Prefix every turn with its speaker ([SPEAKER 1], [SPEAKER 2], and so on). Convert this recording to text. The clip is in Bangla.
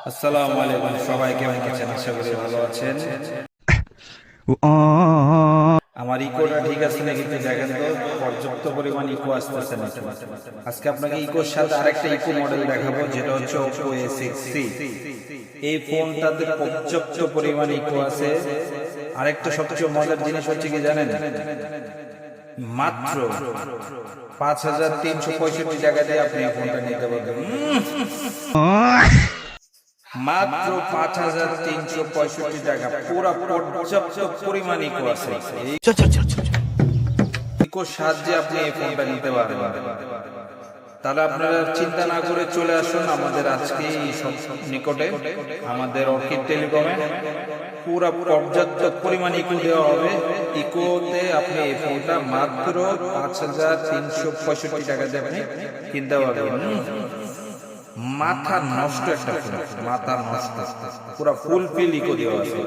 [SPEAKER 1] আসসালামু আলাইকুম, সবাই কেমন আছেন? আশা করি ভালো আছেন। আমার ইকোটা ঠিক আছে নাকি একটু দেখেন তো, পর্যাপ্ত পরিমাণ ইকো আসতেছে নাকি। আজকে আপনাকে ইকোর সাথে আরেকটা ইকো মডেল দেখাবো, যেটা হচ্ছে Oppo A6C। এই ফোনটাতে পর্যাপ্ত পরিমাণ ইকো আছে। আরেকটা সবচেয়ে মজার জিনিস হচ্ছে কি জানেন, মাত্র 5,365 টাকা দিয়ে আপনি এই ফোনটা নিতে পারবেন। মাত্র 5,365 টাকা, পুরো পর্যাপ্ত পরিমাণ ইকো আছে। এই ইকোর সাহায্যে আপনি এই ফোনটা নিতে পারবেন। তাহলে আপনারা চিন্তা না করে চলে আসুন আমাদের আজকে নিকটে, আমাদের অর্কিড টেলিকমে পুরো পর্যাপ্ত পরিমাণ ইকো দেওয়া হবে। ইকোতে আপনি এই ফোনটা মাত্র 5,365 টাকা দিয়ে আপনি কিনতে পারবেন। মাথা নষ্ট একটা ফোন, মাথা নষ্ট, পুরো ফুল ফিল ইকো দেওয়া আছে।